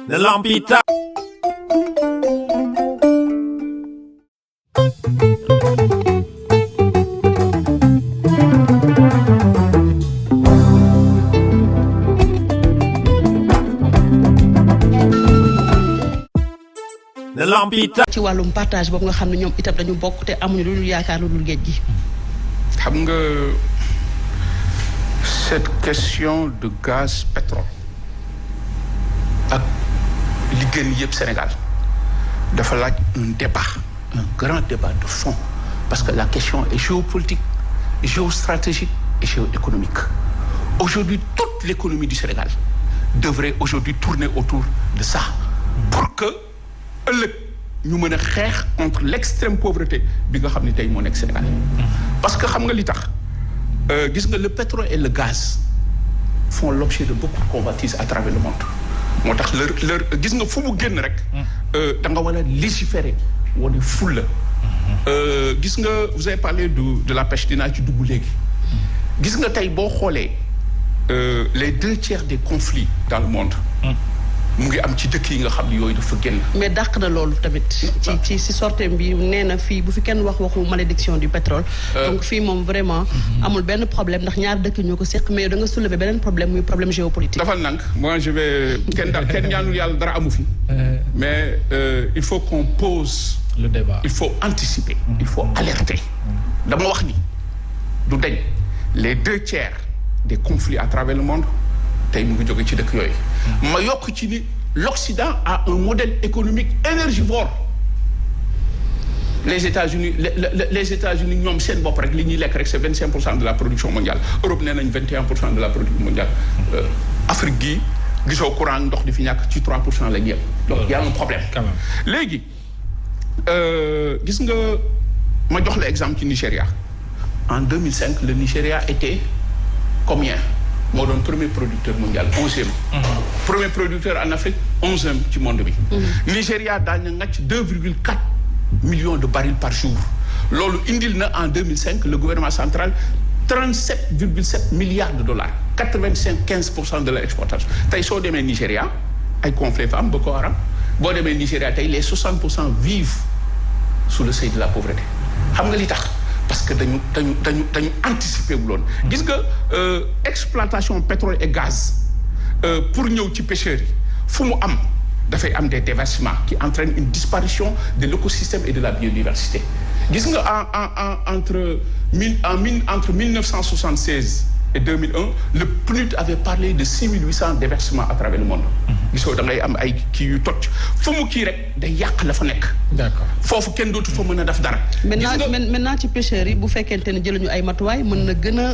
de Lampita. de Lampita. ci wàllum partage boobu nga xam ne ñoom itam dañu bokk te amuñu lu dul yaakaar lu dul géej gi. xam nga cette question de gaz pétrole ak li gën yëpp Sénégal dafa laaj un débat un grand débat de fond parce que la question est géopolitique géostratégique et géoéconomique aujourd'hui toute l'économie du Sénégal devrait aujourd'hui tourner autour de ça pour que ëllëg ñu mën a xeex contre l'extrême pauvreté bi nga xam ne tey moo nekk Sénégal parce que xam nga li tax gis nga le pétrole et le gaz font l'objet de beaucoup de convoitises à travers le monde moo tax leur gis nga fu mu génn rek da nga war a légiférer wane fulla gis nga vous avez parlé de la pêche dinaa ci dugg léegi gis nga tey boo xoolee les 2/3 des conflits dans le monde mu ngi am ci dëkk yi nga xam ne yooyu dafa génn. mais dàq na loolu tamit. ci sorteem bi nee na fii bu fi kenn waxu malédiction du pétrole. donc fii moom vraiment. amul benn problème ndax ñaar dëkk ñoo ko seq mais da nga soulever beneen problème muy problème géopolitique. dafa nank moi je vais kenn ñaanul yàlla dara amu fi. mais il faut qu'on pose. le débat il faut anticiper. il faut alerter. dama wax ni du dañ les 2/3 des conflits à travers le monde. tey mu ngi jóge ci dëkk yooyu ma yokk ci ni l'Occident a un modèle économique énergivore les États-Unis ñoom seen bopp rek li ñuy lekk rek c'est 25% de la production mondiale Europe nee nañ 21% de la production mondiale Afrique gii gisoo courant ndox di fi ñàkk ci 3% la ñu yem donc y a un problème léegi gis nga ma jox la exemple ci Nigéria en 2005 le Nigéria était combien moo doon premier producteur mondial 11e. premier producteur en Afrique 11e ci monde bi. Nigéria daañu na ngàcc 2,4 millions de barils par jour. loolu indil na en 2005 le gouvernement central 37,7 milliards de dollars 95% de leur exportation tey soo demee Nigéria ay conflits fa am Boko Haram boo demee Nigéria tey les 60% vivent sous le seuil de la pauvreté xam nga li tax. parce que dañu anticiper wu loon gis nga exploitation pétrole et gaz pour ñëw ci pêcheurs yi fu mu am dafay am des déversements qui entraînent une disparition de l'écosystème et de la biodiversité gis nga entre 1976 et 2001 le PNUD avait parlé de 6800 déversements à travers le monde gisoo da ngay am ay kii yu toj fu mu kii rek day yàq la fa nekk. d'accord foofu kenn dootu fa mën a def dara. maintenant ci pêcheurs yi bu fekkente ne jëluñu ay matuwaay mën na gën a.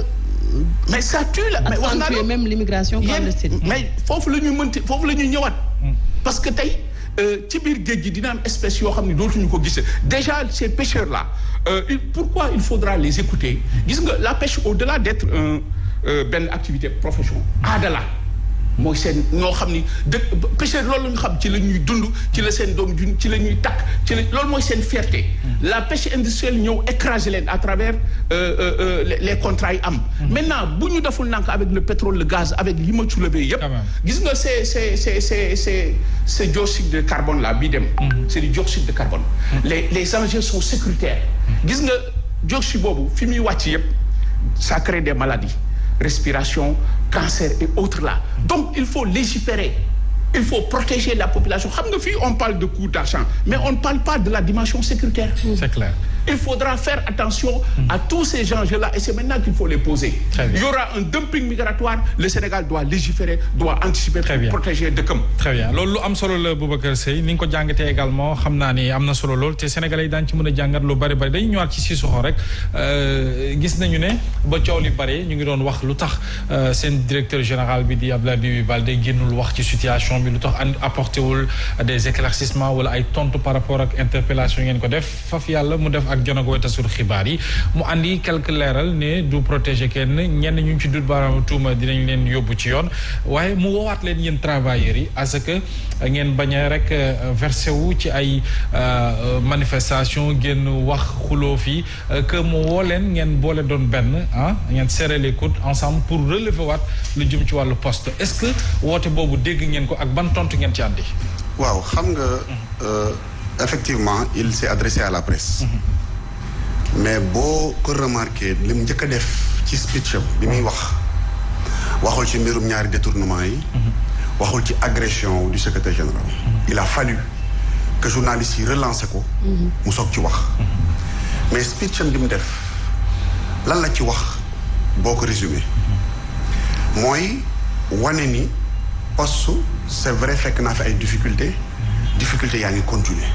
mais ça tue la mais wax naa la même l'immigration clandestine. mais foofu la ñuy ñëwaat. parce que tey ci biir géej gi dina am espèce yoo xam ne dootuñu ko gisee déjà ces pêcheurs là pourquoi il faudra les écouter gis nga la pêche au-delà d'être benn activité profession aada la mooy seen ñoo xam ni pêcheur loolu la ñu xam ci la ñuy dund ci la seen doom jun ci la ñuy takk ci la loolu mooy seen fierté la pêche industrielle ñëw écraser leen à travers les contrats yi am maintenant bu ñu deful nank avec le pétrole le gaz avec li ma soulevé yëpp gis nga c'est dioxyde de carbone là bii dem c'est du dioxyde de carbone les enjeux sont sécuritaires gis nga dioxyde boobu fi muy wàcc yëpp ça crée des maladies respiration cancer et autres là donc il faut légiférer il faut protéger la population xam nga fii on parle de coût d'argent mais on ne parle pas de la dimension sécuritaire. C'est clair. Il faudra faire attention à tous ces enjeux-là et c'est maintenant qu'il faut les poser. Il y aura un dumping migratoire, le Sénégal doit légiférer, doit anticiper pour protéger dëkkam. Très bien loolu lu am solo la Boubacar Seye ni nga ko jàngatee également xam naa ni am na solo lool te Sénégalais yi daañu ci mën a jàngat lu bari dañuy ñëwaat ci Sissoko rek gis nañu ne ba coow li bari ñu ngi doon wax lu tax seen directeur général bi di Abdoulaye Bibi Baldé génnul wax ci situation bi lu tax apporté wul des éclaircissements wala ay tontu par rapport ak interpellation ngeen ko def faf yàlla mu def ak jonog way tasul xibaar yi mu andi quelque leeral ne du protéger kenn ñenn ñu ci dut baaraam tuuma dinañ leen yóbbu ci yoon waaye mu woowaat leen yéen travailleurs yi à ce que ngeen bañ a rek versé wu ci ay manifestation génn wax xuloo fii que mu woo leen ngeen boole doon benn ngeen serrer les coudes ensemble pour relever waat lu jëm ci wàllu poste est-ce que woote boobu dégg ngeen ko ak ban tontu ngeen ci àndi. waaw xam nga effectivement il s'est adressé à la presse. mais boo ko remarqué li mu njëkk a def ci speech bi muy waxul ci mbirum ñaari détournement yi. waxul ci agression du secrétaire général. il a fallu que journalistes yi relancé ko. mu soog ci wax. mais speech bi mu def lan la ci wax boo ko résumé. mooy wane ni poste c'est vrai fekk naa fi ay difficultés yaa ngi continuer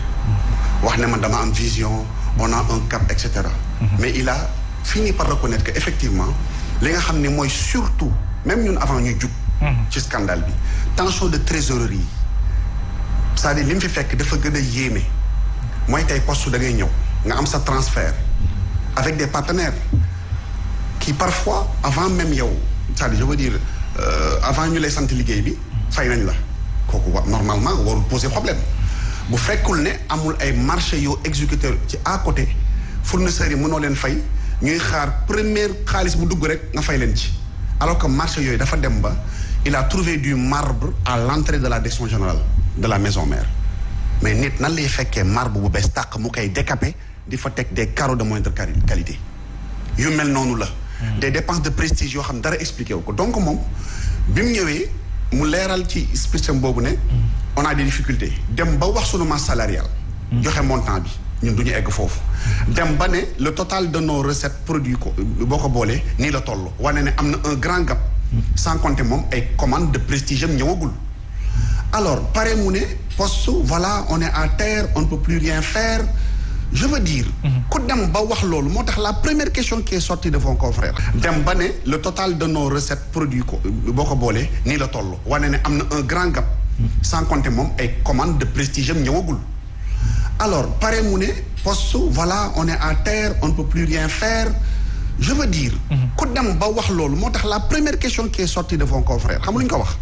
wax ne man dama am vision on a un cap et cetera. mais il a fini par reconnaître que effectivement li nga xam ne mooy surtout même ñun avant ñuy jug. ci scandale bi tension de trésorerie c'est-à-dire li mu fi fekk dafa gën a yéeme mooy tey poste da ngay ñëw nga am sa transfert avec des partenaires qui parfois avant même yow c'est-à-dire je veux dire avant ñu lay sant liggéey bi fay nañ la kooku normalement warul poser problème bu fekkul ne amul ay marché yoo exécuteur ci à côté fournisseurs yi mënoo leen fay ñuy xaar première xaalis bu dugg rek nga fay leen ci alors que marché yooyu dafa dem ba il a trouvé du marbre à l'entrée de la direction générale de la maison mère mais nit nan lay fekkee marbre bu bees tàq mu koy décaper di fa teg des carreaux de moindre qualité yu mel noonu la des dépenses de prestige yoo xam dara expliqué wu ko donc moom bi mu ñëwee mu leeral ci speech boobu ne on a des difficultés dem ba wax sunu masse salariale joxe montant bi ñun du ñu egg foofu dem ba ne le total de nos recettes produits ko boo ko boolee nii la toll wane ne am na un grand gap sans compter moom ay commandes de prestige am ñëwagul alors pare mu ne poste voilà on est à terre on ne peut plus rien faire je veux dire ku dem ba wax loolu moo tax la première question qui est sortie de vos confrères dem ba ne le total de nos recettes produits ko boo ko boolee nii la toll wane ne am na un grand gap sans compter moom ay commandes de prestige am ñëwagul alors pare mu ne poste voilà on est à terre on ne peut plus rien faire je veux dire ku dem ba wax loolu moo tax la première question qui est sortie de vos confrères xam lu ñu ko wax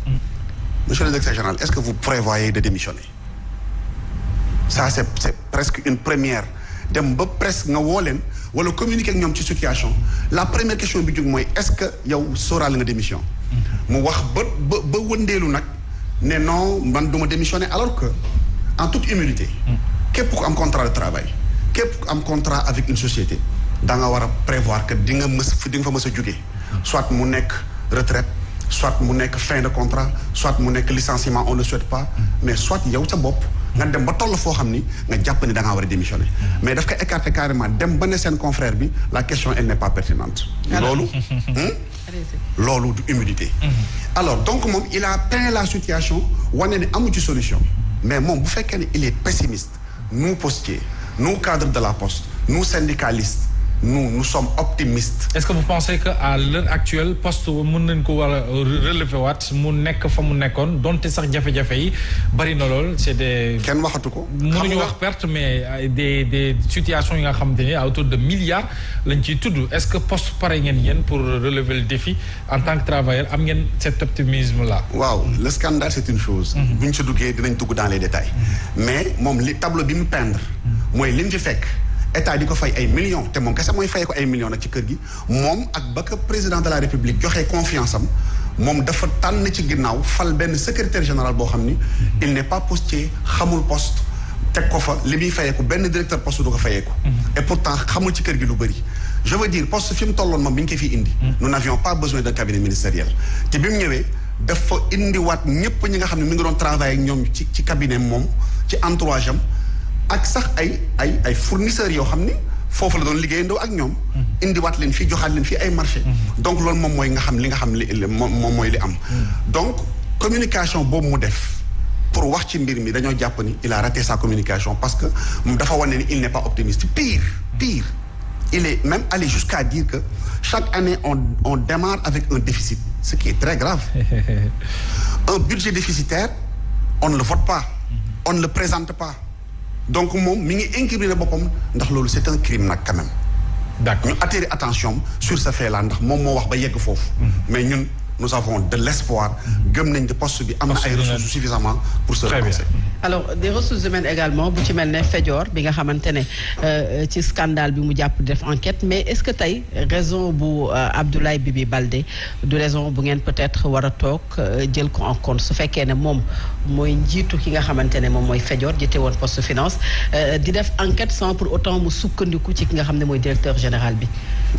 monsieur le directeur général est-ce que vous prévoyez de démissionner ça c'est presque une première dem ba presque nga woo leen wala communiquer ak ñoom ci situation la première question bi jóg mooy est-ce que yow sóoraale nga démission mu wax ba wëndeelu nag ne non man du ma démissionner alors que en toute humilité képp ku am contrat de travail képp ku am contrat avec une société da nga war a prévoir que di nga fa mës a jógee soit mu nekk retraite soit mu nekk fin de contrat soit mu nekk licenciement on ne le souhaite pas mais soit yow sa bopp nga dem ba toll foo xam ni nga jàpp ni da ngaa war a démissionner mais daf ko écarter carrément dem ba ne seen confrère bi la question elle n'est pas pertinente loolu du humilité alors donc moom il a peint la situation wane ne amu ci solution mais moom bu fekkee ne il est pessimiste nous postiers nous cadres de la poste nous syndicalistes nous sommes optimistes. Est-ce que vous pensez que à l'heure actuelle poste mën nañ ko war a relever waat mu nekk fa mu nekkoon donte sax jafe-jafe yi bari na lool c'est des. kenn waxatu ko. mënuñu wax perte mais des situations yi nga xamante ne à autour de milliards lañ ciy tudd est-ce que poste pare ngeen yéen pour relever le défi en tant que travailleur am ngeen cet optimisme là. waaw le scandale c'est une chose. bu ñu ci duggee dinañ dugg dans les détails. mais moom li tableau bi mu peindre. mooy li mu fi fekk. état di ko fay ay millions te moom kese mooy fay ko ay millions nag ci kër gi moom ak ba ko président de la république joxee confiance am moom dafa tànn ci ginnaaw fal benn secrétaire général boo xam ni il n'est pas postier xamul poste teg ko fa li muy fayeeku benn directeur poste du ko fayeeku et pourtant xamul ci kër gi lu bëri je veux dire poste fi mu tolloon moom bi ñu ko fiy indi nous n'avions pas besoin d'un cabinet ministériel te bi mu ñëwee dafa indiwaat ñëpp ñi nga xam ne mi ngi doon travailler ak ñoom ci cabinet moom ci entourage am ak sax ay fournisseurs yoo xam ni foofu la doon liggéeyandoo ak ñoom indiwaat leen fii joxaat leen fii ay marché donc loolu moom mooy nga xam li moom mooy li am donc communication boobu mu def pour wax ci mbir mi dañoo jàpp ni il a raté sa communication parce que moom dafa wane ni il n'est pas optimiste pire il est même allé jusqu'à dire que chaque année on démarre avec un déficit ce qui est très grave un budget déficitaire on ne le vote pas on ne le présente pas donc moom mi ngi incriminé boppam ndax loolu c'est un crime nag quand même. d'accord ñu attirer attention sur ce fait là ndax moom moo wax ba yegg foofu. mais ñun nous avons de l'espoir. gëm nañ de poste bi am na ay ressources suffisamment pour se relancer. alors des ressources humaines également bu ci mel ne Fedior bi nga xamante ne ci scandale bi mu jàpp def enquête mais est-ce que tey raison bu Abdoulaye Bibi Baldé du raison bu ngeen peut-être war a toog jël ko en compte su fekkee ne moom mooy njiitu ki nga xamante ne moom mooy Fedior jiite woon poste finance di def enquête sans pour autant mu sukkandiku ci ki nga xam ne mooy directeur général bi.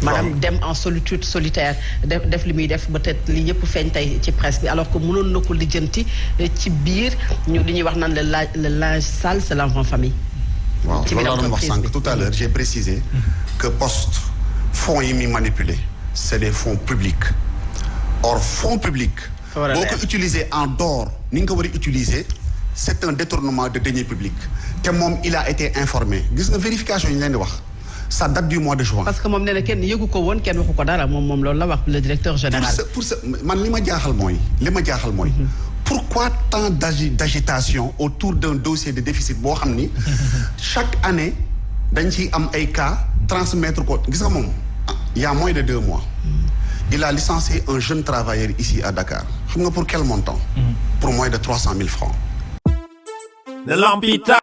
maanaam dem en solitude solitaire def li muy def peut-être li ñëpp feeñ tey ci presse bi alors que mënoon na ko lijjanti ci biir ñu li ñuy wax naan le linge sale c'est l'enfant famille. waaw loolu laa doon wax sànq tout à l'heure j'ai précisé que poste fonds yi muy manipulé c'est des fonds publics or fonds publics boo ko utiliser en dehors ni nga ko war a utiliser c'est un détournement de deniers publics te moom il a été informé gis nga vérification yi ñu leen di wax ça date du mois de juin. parce que moom nee na kenn yëgu ko woon kenn waxu ko dara moom loolu la wax le directeur général. pour ce man li ma jaaxal mooy pourquoi tant d'agitation autour d'un dossier de déficit boo xam ni chaque année dañ ciy am ay cas transmettre ko gis nga moom il y a moins de 2 mois il a licencié un jeune travailleur ici à Dakar xam nga pour quel montant pour moins de 300 000 francs de Lampita.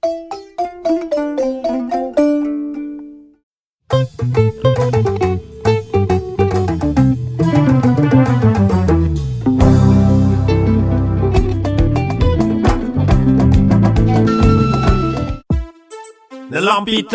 De Lampita.